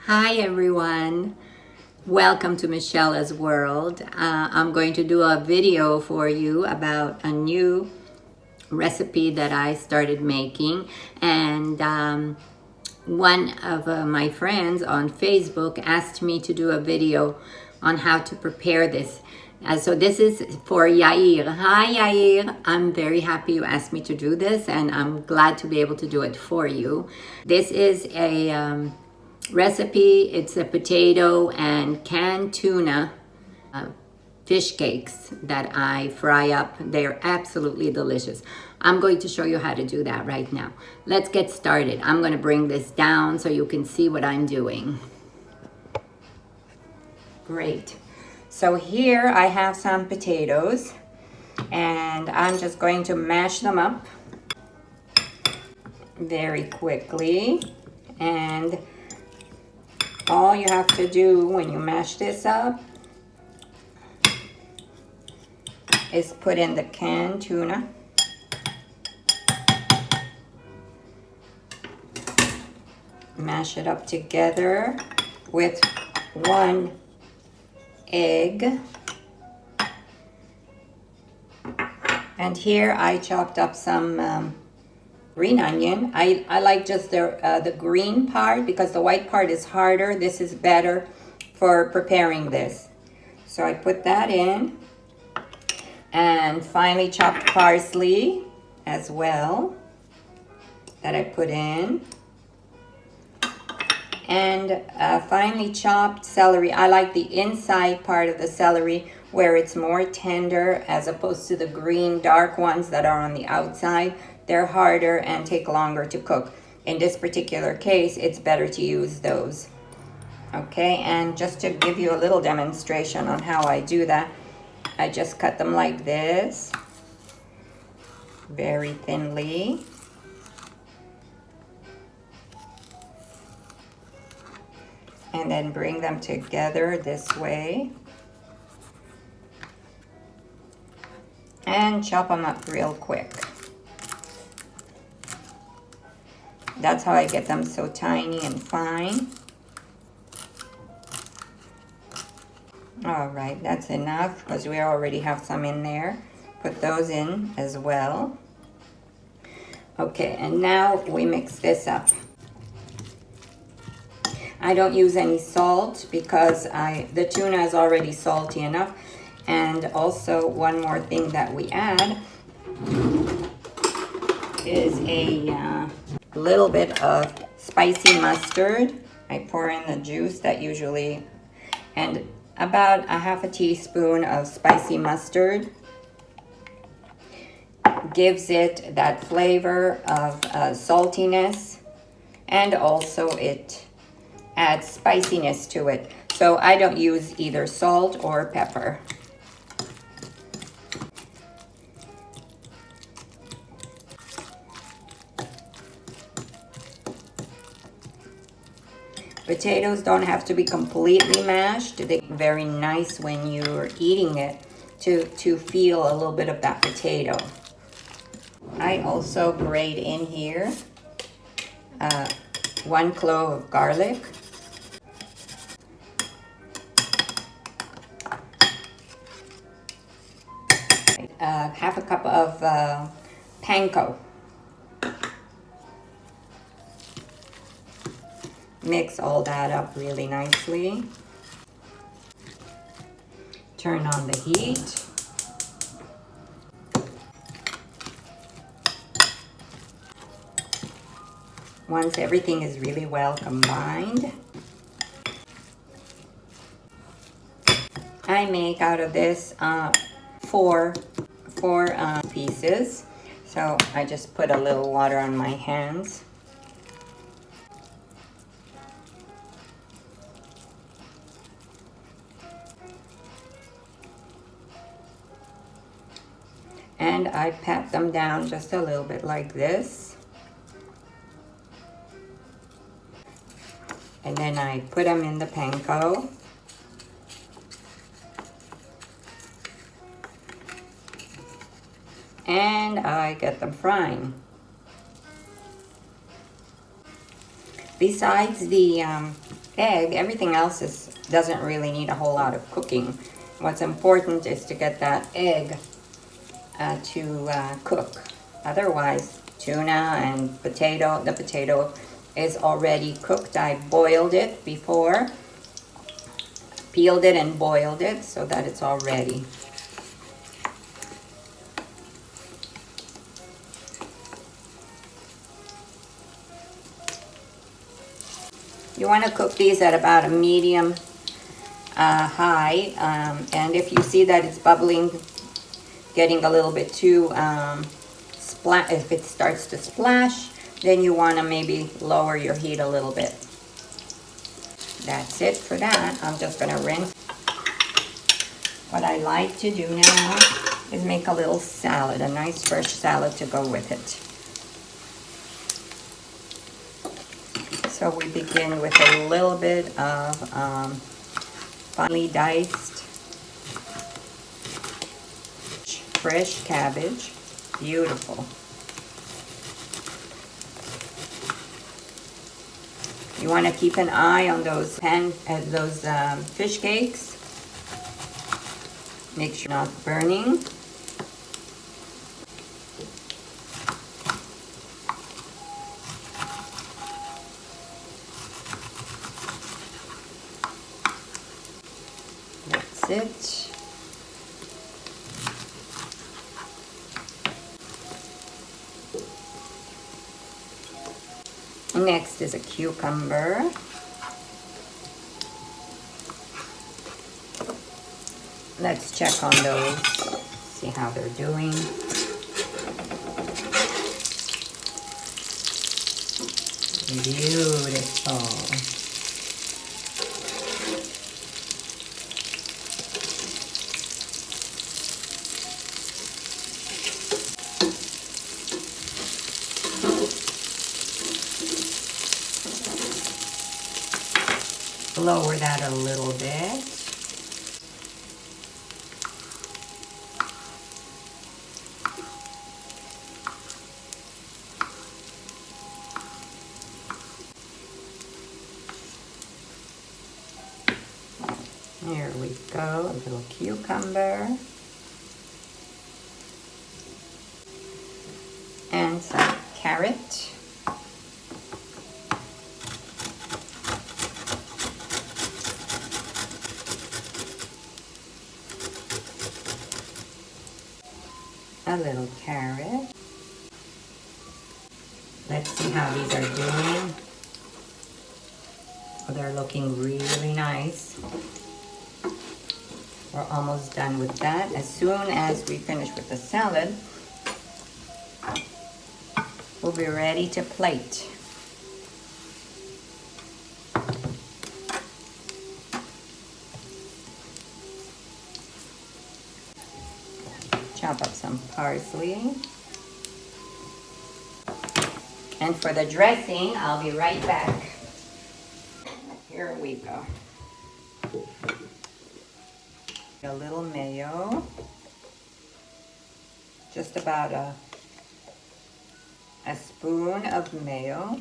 Hi everyone, welcome to Michella's World. I'm going to do a video for you about a new recipe that I started making, and one of my friends on Facebook asked me to do a video on how to prepare this. So this is for Yair. Hi Yair, I'm very happy you asked me to do this, and I'm glad to be able to do it for you. This is a recipe. It's a potato and canned tuna fish cakes that I fry up. They're absolutely delicious. I'm going to show you how to do that right now. Let's get started. I'm going to bring this down so you can see what I'm doing. Great. So here I have some potatoes and I'm just going to mash them up very quickly. And all you have to do when you mash this up is put in the canned tuna. Mash it up together with 1 egg. And here I chopped up some green onion. I like just the green part because the white part is harder. This is better for preparing this. So I put that in. And finely chopped parsley as well that I put in. And finely chopped celery. I like the inside part of the celery where it's more tender as opposed to the green dark ones that are on the outside. They're harder and take longer to cook. In this particular case, it's better to use those. Okay, and just to give you a little demonstration on how I do that, I just cut them like this, very thinly. And then bring them together this way. And chop them up real quick. That's how I get them so tiny and fine. All right, that's enough because we already have some in there. Put those in as well. Okay, and now we mix this up. I don't use any salt because the tuna is already salty enough. And also one more thing that we add is a little bit of spicy mustard. I pour in the juice that usually, and about a half a teaspoon of spicy mustard. Gives it that flavor of saltiness, and also it adds spiciness to it. So I don't use either salt or pepper. Potatoes don't have to be completely mashed. They're very nice when you're eating it to feel a little bit of that potato. I also grate in here 1 clove of garlic. Half a cup of panko. Mix all that up really nicely. Turn on the heat. Once everything is really well combined, I make out of this four pieces. So I just put a little water on my hands. And I pat them down just a little bit like this. And then I put them in the panko. And I get them frying. Besides the egg, everything else doesn't really need a whole lot of cooking. What's important is to get that egg to cook. Otherwise, tuna and potato, the potato is already cooked. I boiled it before, peeled it and boiled it so that it's all ready. You want to cook these at about a medium high, and if you see that it's bubbling, getting a little bit too if it starts to splash, then you want to maybe lower your heat a little bit. That's it for that. I'm just going to rinse. What I like to do now is make a little salad, a nice fresh salad to go with it. So we begin with a little bit of finely diced fresh cabbage. Beautiful. You want to keep an eye on those fish cakes. Make sure not burning. That's it. Next is a cucumber. Let's check on those, see how they're doing. Beautiful. Lower that a little bit. Here we go, a little cucumber. And some carrot. A little carrot. Let's see how these are doing. Oh, they're looking really nice. We're almost done with that. As soon as we finish with the salad, we'll be ready to plate. Chop up some parsley. And for the dressing, I'll be right back. Here we go. A little mayo. Just about a spoon of mayo.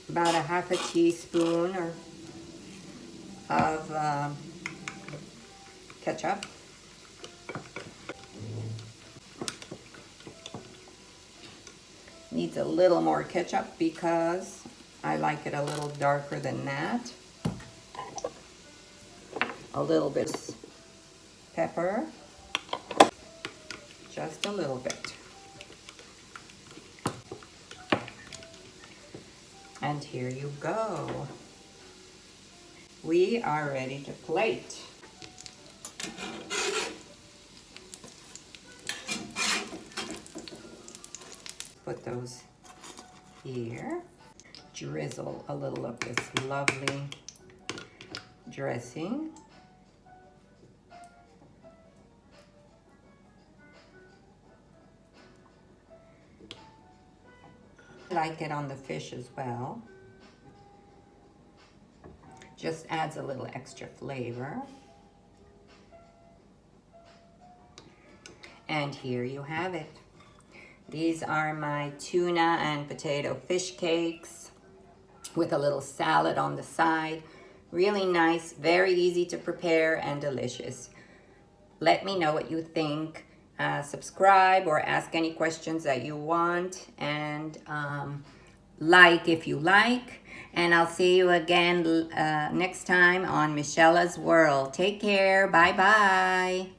About a half a teaspoon of ketchup. Needs a little more ketchup because I like it a little darker than that. A little bit of pepper. Just a little bit. And here you go. We are ready to plate. Put those here. Drizzle a little of this lovely dressing. I like it on the fish as well. Just adds a little extra flavor. And here you have it. These are my tuna and potato fish cakes with a little salad on the side. Really nice, very easy to prepare and delicious. Let me know what you think. Subscribe or ask any questions that you want, and like if you like. And I'll see you again next time on Michela's World. Take care. Bye-bye.